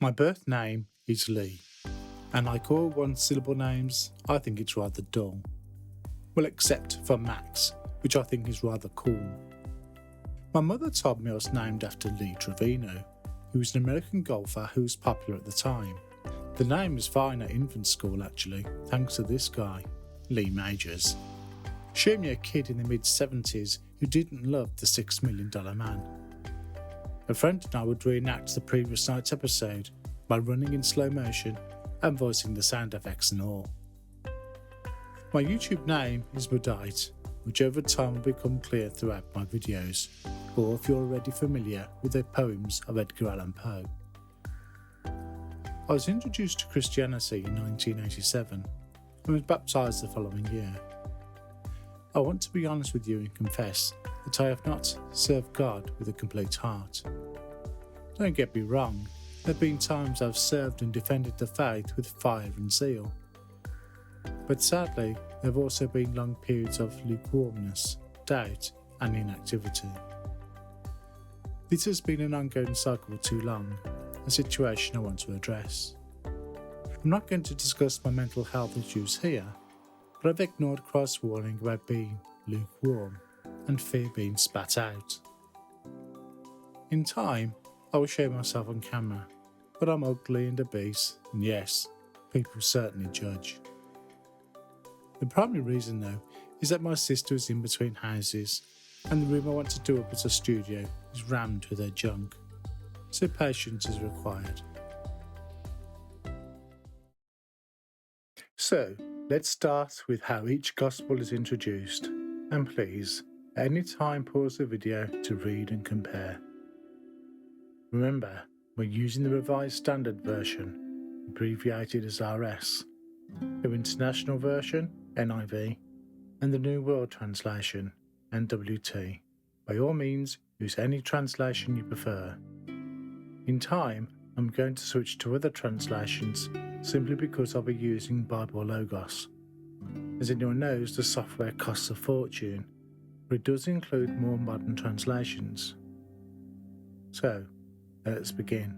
My birth name is Lee, and like all one-syllable names, I think it's rather dull. Well, except for Max, which I think is rather cool. My mother told me I was named after Lee Trevino, who was an American golfer who was popular at the time. The name was fine at infant school actually, thanks to this guy, Lee Majors. Show me a kid in the mid-70s who didn't love the $6 Million Man. A friend and I would reenact the previous night's episode by running in slow motion and voicing the sound effects and all. My YouTube name is Budite, which over time will become clear throughout my videos, or if you're already familiar with the poems of Edgar Allan Poe. I was introduced to Christianity in 1987 and was baptised the following year. I want to be honest with you and confess that I have not served God with a complete heart. Don't get me wrong, there have been times I've served and defended the faith with fire and zeal. But sadly, there have also been long periods of lukewarmness, doubt and inactivity. This has been an ongoing cycle too long, a situation I want to address. I'm not going to discuss my mental health issues here, but I've ignored Christ's warning about being lukewarm and fear being spat out. In time, I will show myself on camera, but I'm ugly and obese, and yes, people certainly judge. The primary reason though is that my sister is in between houses, and the room I want to do up as a studio is rammed with her junk, so patience is required. So, let's start with how each gospel is introduced, and please, at any time pause the video to read and compare. Remember, we're using the Revised Standard Version, abbreviated as RS, the International Version, NIV, and the New World Translation, NWT. By all means, use any translation you prefer. In time, I'm going to switch to other translations simply because I'll be using Bible Logos. As anyone knows, the software costs a fortune, but it does include more modern translations. So, let's begin.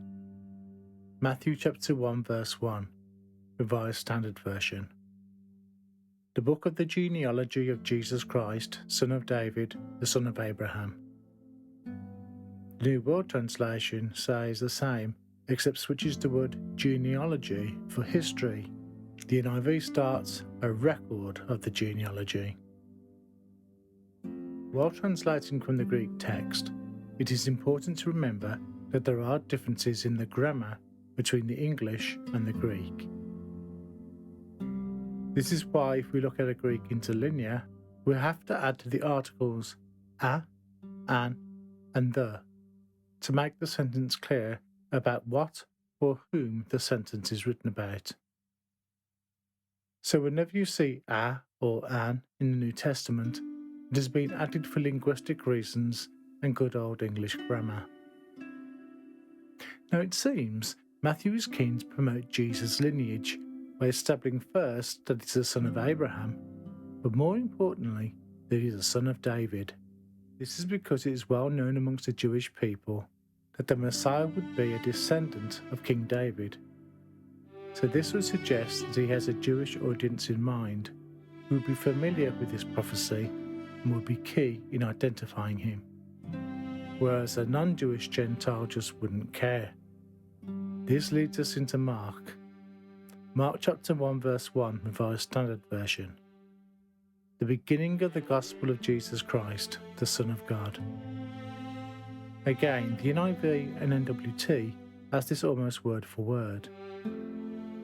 Matthew chapter 1 verse 1, Revised Standard Version. The book of the genealogy of Jesus Christ, son of David, the son of Abraham. The New World Translation says the same, except switches the word genealogy for history. The NIV starts a record of the genealogy. While translating from the Greek text, it is important to remember that there are differences in the grammar between the English and the Greek. This is why if we look at a Greek interlinear, we have to add to the articles a, an, and the to make the sentence clear about what or whom the sentence is written about. So whenever you see a or an in the New Testament, it has been added for linguistic reasons and good old English grammar. Now it seems Matthew is keen to promote Jesus' lineage by establishing first that he's the son of Abraham, but more importantly, that he's the son of David. This is because it is well known amongst the Jewish people that the Messiah would be a descendant of King David. So this would suggest that he has a Jewish audience in mind who would be familiar with this prophecy and would be key in identifying him, whereas a non-Jewish Gentile just wouldn't care. This leads us into Mark. Mark chapter 1 verse 1, Revised Standard Version. The beginning of the Gospel of Jesus Christ, the Son of God. Again, the NIV and NWT has this almost word for word.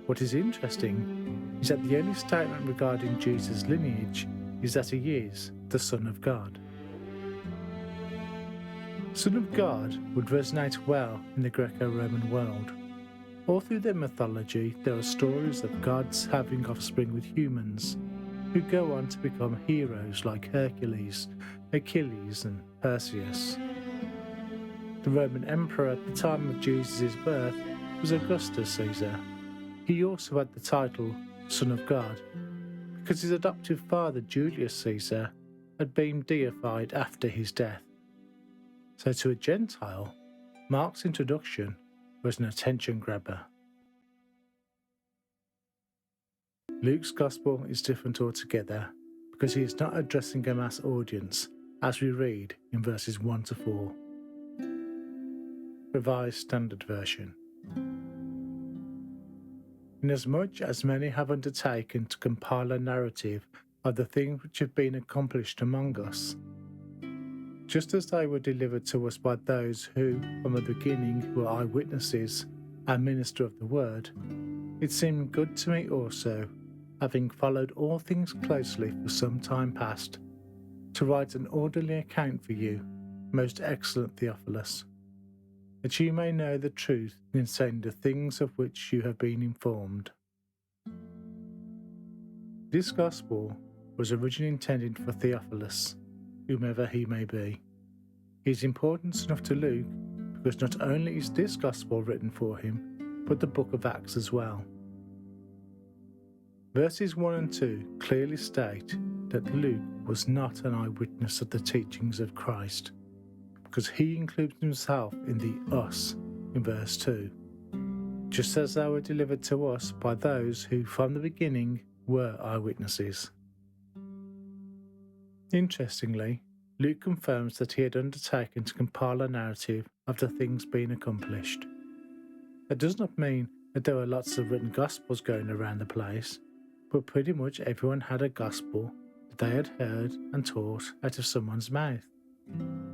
What is interesting is that the only statement regarding Jesus' lineage is that he is the Son of God. Son of God would resonate well in the Greco-Roman world. All through their mythology, there are stories of gods having offspring with humans, who go on to become heroes like Hercules, Achilles, and Perseus. The Roman emperor at the time of Jesus' birth was Augustus Caesar. He also had the title Son of God, because his adoptive father Julius Caesar had been deified after his death. So to a Gentile, Mark's introduction was an attention grabber. Luke's Gospel is different altogether because he is not addressing a mass audience, as we read in verses 1 to 4. Revised Standard Version. Inasmuch as many have undertaken to compile a narrative of the things which have been accomplished among us, just as they were delivered to us by those who, from the beginning, were eyewitnesses and minister of the word, it seemed good to me also, having followed all things closely for some time past, to write an orderly account for you, most excellent Theophilus, that you may know the truth concerning the things of which you have been informed. This Gospel was originally intended for Theophilus, whomever he may be. He is important enough to Luke because not only is this Gospel written for him, but the book of Acts as well. Verses 1 and 2 clearly state that Luke was not an eyewitness of the teachings of Christ, because he includes himself in the us in verse 2, just as they were delivered to us by those who from the beginning were eyewitnesses. Interestingly, Luke confirms that he had undertaken to compile a narrative of the things being accomplished. That does not mean that there were lots of written Gospels going around the place, but pretty much everyone had a Gospel that they had heard and taught out of someone's mouth.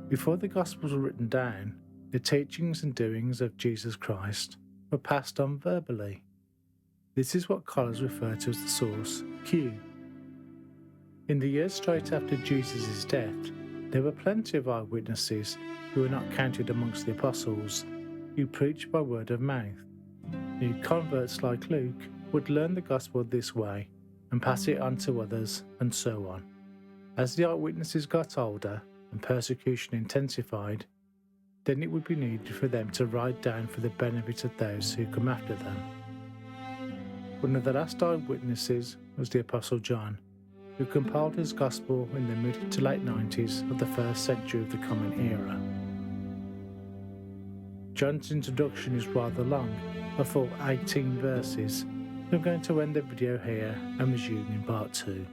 Before the Gospels were written down, the teachings and doings of Jesus Christ were passed on verbally. This is what scholars refer to as the source, Q. In the years straight after Jesus' death, there were plenty of eyewitnesses who were not counted amongst the apostles, who preached by word of mouth. New converts like Luke would learn the gospel this way and pass it on to others, and so on. As the eyewitnesses got older and persecution intensified, then it would be needed for them to write down for the benefit of those who come after them. One of the last eyewitnesses was the Apostle John, who compiled his gospel in the mid to late 90s of the first century of the Common Era. John's introduction is rather long, a full 18 verses, so I'm going to end the video here and resume in part 2.